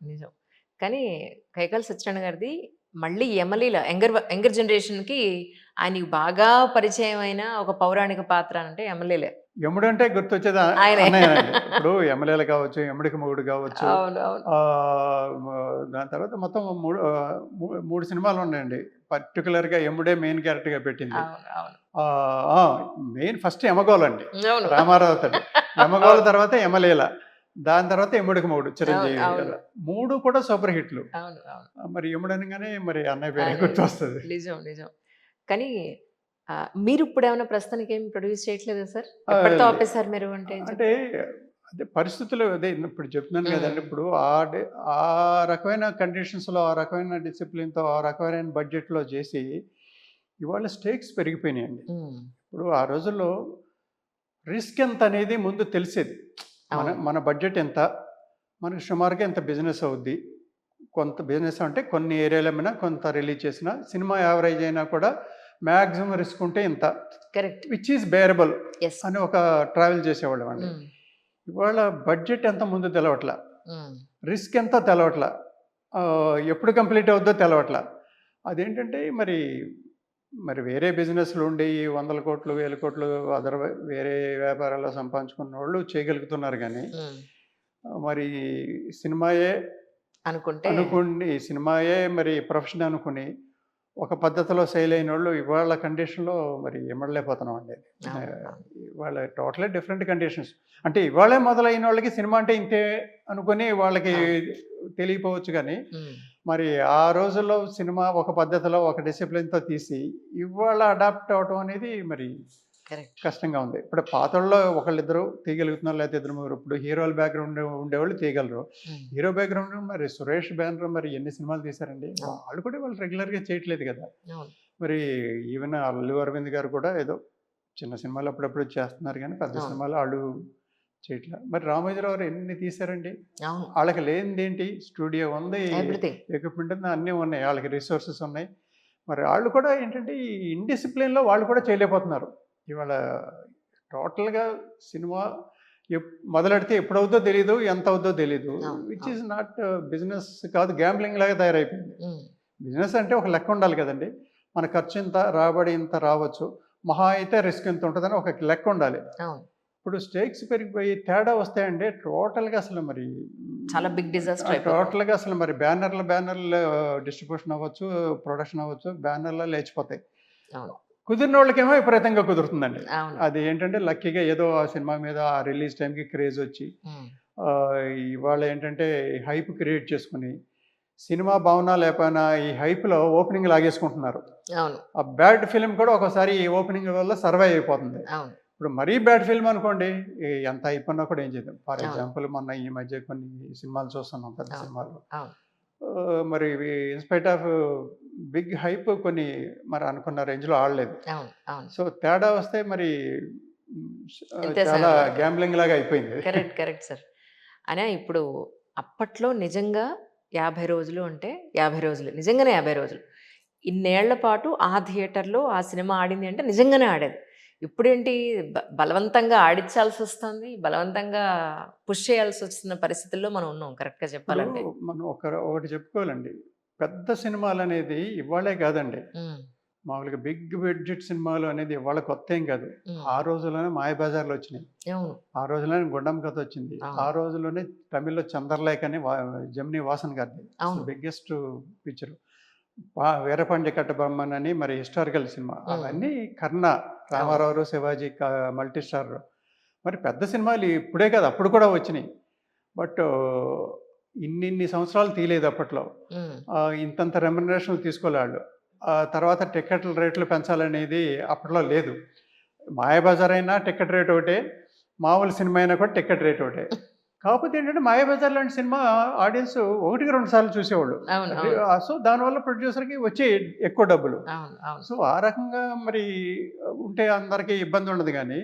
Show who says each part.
Speaker 1: నిజం. కానీ 'కైకాల సత్యనారాయణ' గారిది మళ్ళీ 'యమలీల' యంగర్ జనరేషన్‌కి ఆయనకి బాగా పరిచయమైన ఒక పౌరాణిక పాత్ర అంటే 'యమలీలే'.
Speaker 2: యముడంటే గుర్తొచ్చేది
Speaker 1: ఆయనే.
Speaker 2: అన్నయ్యనండి. ఇప్పుడు యమలీల కావచ్చు, యముడికి మొగుడు కావచ్చు.
Speaker 1: అవును. అవును.
Speaker 2: మ దాని తర్వాత మొత్తం 3 సినిమాలున్నాయండి. పర్టిక్యులర్‌గా యముడే మెయిన్ క్యారెక్టర్‌గా పెట్టింది.
Speaker 1: అవును. అవును.
Speaker 2: ఆ! మెయిన్ ఫస్ట్ యమగోళండి.
Speaker 1: అవును.
Speaker 2: రామారావుతోటి. యమగోళ
Speaker 1: అవును.
Speaker 2: తర్వాత యమలీల. దాని తర్వాత యముడికి మొగుడు
Speaker 1: అవును.
Speaker 2: చిరంజీవి
Speaker 1: అవును.
Speaker 2: గారు. 3 కూడా సూపర్ హిట్‌లు.
Speaker 1: అవును. అవును.
Speaker 2: మరి యముడు అనగానే మరి అన్నయ్య పేరే
Speaker 1: ఆయనే.
Speaker 2: గుర్తొస్తది.
Speaker 1: నిజం. నిజం. కానీ మీరిప్పుడేమన్నా ప్రస్తుతానికేం ప్రొడ్యూస్ చేయట్లేదా సార్?
Speaker 2: ఆ!
Speaker 1: ఎప్పటితో
Speaker 2: లే
Speaker 1: ఆపేసారు మీరు అంటే ఏం
Speaker 2: అంటే
Speaker 1: చెప్తారు?
Speaker 2: అదే పరిస్థితులు అదే ఇప్పుడు చెప్తున్నాను
Speaker 1: హ్మ్.
Speaker 2: గదండీ! ఇప్పుడు ఆ రకమైన కండిషన్స్‌లో, ఆ రకమైన డిసిప్లిన్‌తో, ఆ రకమైన బడ్జెట్‌లో చేసి, ఇవాళ స్టేక్స్ పెరిగిపోయినాయండి.
Speaker 1: హ్మ్.
Speaker 2: ఇప్పుడు ఆ రోజుల్లో రిస్క్ ఎంతనేది ముందు తెలిసేది. మన
Speaker 1: అవును.
Speaker 2: మన బడ్జెట్ ఎంత? మనకు సుమారుగా ఎంత బిజినెస్ అవుద్ది? కొంత బిజినెస్ అంటే కొన్ని ఏరియాలో ఏమైనా కొంత రిలీజ్ చేసినా, సినిమా యావరేజ్ అయినా కూడా మాక్సిమం రిస్క్ ఉంటే ఇంత.
Speaker 1: Correct.
Speaker 2: Which is bearable
Speaker 1: yes.
Speaker 2: అని ఒక ట్రావెల్ చేసేవాళ్ళమండి.
Speaker 1: హ్మ్.
Speaker 2: ఇవాళ బడ్జెట్ ఎంత ముందు తెలవట్ల.
Speaker 1: హ్మ్.
Speaker 2: రిస్క్ ఎంతో తెలవట్ల. ఎప్పుడు కంప్లీట్ అవుద్దో తెలవట్ల. అదేంటంటే మరి వేరే బిజినెస్‌లు ఉండి వందల కోట్లు, వేల కోట్లు వేరే వ్యాపారాల్లో సంపాదించుకున్నోళ్ళు చేయగలుగుతున్నారు గానీ,
Speaker 1: హ్మ్.
Speaker 2: మరి సినిమాయే
Speaker 1: అనుకుంటే
Speaker 2: సినిమాయే మరి ప్రొఫెషన్ అనుకుని, ఒక పద్ధతిలో సెయిల్ అయినోళ్ళు ఇవాళ కండిషన్‌లో మరి ఇమడలేకపోతున్నామండి.
Speaker 1: అవును.
Speaker 2: ఆహ్,
Speaker 1: అవును.
Speaker 2: ఇవాళ టోటల్లీ డిఫరెంట్ కండిషన్స్. అంటే ఇవాళే మొదలైనోళ్ళకి సినిమా అంటే ఇంతే అనుకుని వాళ్ళకి
Speaker 1: అవును.
Speaker 2: తెలియపోవచ్చు గానీ,
Speaker 1: హ్మ్.
Speaker 2: మరి ఆ రోజుల్లో సినిమా ఒక పద్ధతిలో, ఒక డిసిప్లిన్‌తో తీసి, ఇవాళ అడాప్ట్ అవ్వటం అనేది మరి
Speaker 1: కరెక్ట్.
Speaker 2: కష్టంగా ఉంది. ఇప్పుడు పాతోల్లో ఒకళ్ళిద్దరు తీయగలుగుతున్నారు. లేకపోతే ఇద్దరు, ముగ్గురు. ఇప్పుడు హీరోల బ్యాక్‌గ్రౌండ్ ఉండేవాళ్ళు తీయగలరు.
Speaker 1: హ్మ్.
Speaker 2: హీరో బ్యాక్‌గ్రౌండ్ మరి సురేష్ బ్యానర్ మరి ఎన్ని సినిమాలు తీశారండి.
Speaker 1: అవును.
Speaker 2: వాళ్ళు కూడా వాళ్ళు రెగ్యులర్‌గా చేయట్లేదు కదా!
Speaker 1: అవును.
Speaker 2: మరి ఈవెన్ అల్లు అరవింద్ గారు కూడా ఏదో చిన్న సినిమాలు అప్పుడప్పుడు చేస్తున్నారు గానీ, పెద్ద
Speaker 1: అవును.
Speaker 2: సినిమాలు ఆళ్ళు చేయట్ల. మరి రామోజీరావు గారు ఎన్ని తీశారండి.
Speaker 1: అవును.
Speaker 2: ఆళ్ళకి లేనిదేంటి? స్టూడియో ఉంది,
Speaker 1: ఎవ్రీథింగ్.
Speaker 2: ఎక్విప్‌మెంట్ ఉంది, అన్నీ ఉన్నాయి. ఆళ్ళకి రిసోర్సెస్ ఉన్నాయి. మరి ఆళ్ళు కూడా ఏంటంటే, ఈ ఇండిసిప్లిన్‌లో వాళ్ళు కూడా చేయలేకపోతున్నారు. ఇవాళ టోటల్‌గా సినిమా మొదలెడితే ఎప్పుడవుద్దో తెలీదు. ఎంత అవుద్దో తెలీదు.
Speaker 1: అవును.
Speaker 2: విచ్
Speaker 1: అవును.
Speaker 2: ఈస్ నాట్ బిజినెస్ కాదు గ్యాంబ్లింగ్ లాగా తయారైపోయింది.
Speaker 1: హ్మ్.
Speaker 2: బిజినెస్ అంటే ఒక లెక్క ఉండాలి కదండీ! మన ఖర్చు ఇంత, రాబడి ఇంత రావచ్చు. మహా అయితే రిస్క్ ఇంత ఉంటదని ఒక లెక్క ఉండాలి.
Speaker 1: అవును.
Speaker 2: ఇప్పుడు స్టేక్స్ పెరిగిపోయి తేడా వస్తాయంటే టోటల్‌గా అసలు మరి
Speaker 1: చాలా బిగ్ డిజాస్టర్ అయిపోతుంది.
Speaker 2: టోటల్‌గా అసలు మరి బ్యానర్‌లు డిస్ట్రిబ్యూషన్ అవ్వచ్చు, ప్రొడక్షన్ అవ్వచ్చు, బ్యానర్‌లు లేచిపోతాయి.
Speaker 1: అవును.
Speaker 2: కుదిరినోళ్ళకేమో విపరీతంగా కుదురుతుందండి.
Speaker 1: అవును.
Speaker 2: అది ఏంటంటే లక్కీగా ఏదో ఆ సినిమా మీద ఆ రిలీజ్ టైమ్‌కి క్రేజొచ్చి
Speaker 1: హ్మ్.
Speaker 2: ఇవాళ ఏంటంటే హైప్ క్రియేట్ చేసుకొని, సినిమా బావున్నా లేకపోయినా ఈ హైప్‌లో ఓపెనింగ్ లాగేసుకుంటున్నారు.
Speaker 1: అవును.
Speaker 2: ఆ బ్యాడ్ ఫిల్మ్ కూడా ఒక్కోసారి ఈ ఓపెనింగ్ వల్ల సర్వైవ్ అయిపోతుంది.
Speaker 1: అవును.
Speaker 2: ఇప్పుడు మరీ బ్యాడ్ ఫిల్మ్ అనుకోండి, ఎంత హైప్ ఉన్నా కూడా ఏం చేయలేం. ఫర్
Speaker 1: అవును.
Speaker 2: ఎగ్జాంపుల్ మొన్న ఈ మధ్య కొన్ని సినిమాలు చూస్తున్నాం పెద్ద
Speaker 1: అవును.
Speaker 2: సినిమాలు.
Speaker 1: అవును.
Speaker 2: మరి ఇవి ఇన్‌స్పైట్ ఆఫ్ బిగ్ హైప్ కొన్ని మరి అనుకున్న రేంజ్‌లో ఆడలేదు.
Speaker 1: అవును. అవును.
Speaker 2: సో, తేడా వస్తే మరి
Speaker 1: ఇంతే
Speaker 2: చాలా
Speaker 1: సంగతులు.
Speaker 2: గ్యాంబ్లింగ్ లాగా అయిపోయింది.
Speaker 1: కరెక్ట్. Correct sir. అయినా ఇప్పుడు అప్పట్లో నిజంగా 50 రోజులు అంటే 50 రోజులు. నిజంగానే 50 రోజులు. ఇన్నేళ్ల పాటు ఆ థియేటర్‌లో ఆ సినిమా ఆడింది అంటే నిజంగానే ఆడేది. ఇప్పుడేంటి బలవంతంగా ఆడించాల్సొస్తుంది. బలవంతంగా పుష్ చేయాల్సొస్తున్న పరిస్థితుల్లో మనం ఉన్నాం కరెక్ట్‌గా
Speaker 2: ఇప్పుడు
Speaker 1: చెప్పాలంటే.
Speaker 2: మనం ఒకటి చెప్పుకోవాలండి. పెద్ద సినిమాలనేది ఇవాళే కాదండి.
Speaker 1: హ్మ్.
Speaker 2: మామూలుగా బిగ్ బడ్జెట్ సినిమాలు అనేది ఇవాళ కొత్తేం కాదు.
Speaker 1: హ్మ్.
Speaker 2: ఆ రోజుల్లోనే మాయబజార్‌లొచ్చినాయి.
Speaker 1: అవును.
Speaker 2: ఆ రోజుల్లోనే గుండమ్మ కథొచ్చింది. ఆ
Speaker 1: అవును.
Speaker 2: రోజుల్లోనే తమిళ్‌లో 'చంద్రలేఖ' అని జెమినీ వాసన్ గారిది. అసలు
Speaker 1: అవును.
Speaker 2: Biggest picture. 'వీరపాండ్య కట్టబొమ్మన్' అని మరి హిస్టారికల్ సినిమా.
Speaker 1: హ్మ్.
Speaker 2: అవన్నీ 'కర్ణ'
Speaker 1: అవును.
Speaker 2: Rama Rao, Sivaji multi starrer. మరి పెద్ద సినిమాలు ఇప్పుడే కాదు అప్పుడు కూడా వచ్చినియి. బట్ ఇన్నిన్ని సంవత్సరాలు తీయలేదు అప్పట్లో.
Speaker 1: హ్మ్.
Speaker 2: ఇంతంత రెమ్యునరేషన్‌లు తీసుకోలే ఆళ్ళు. తర్వాత టికెట్ల రేట్లు పెంచాలనేది అప్పట్లో లేదు. 'మాయాబజార్' అయినా టికెట్ రేట్ ఒకటే. మామూలు సినిమా అయినా కూడా టికెట్ రేట్ ఒకటే. కాకపోతే ఏంటంటే 'మాయాబజార్' లాంటి సినిమా ఆడియన్స్ ఒకటికి 2 సార్లు చూసేవాళ్ళు.
Speaker 1: అవును. అవును.
Speaker 2: సో, దానివల్ల ప్రొడ్యూసర్‌కి వచ్చేయి ఎక్కువ డబ్బులు.
Speaker 1: అవును. అవును.
Speaker 2: సో, ఆ రకంగా మరి ఉంటే అందరికి ఇబ్బందుండదు గానీ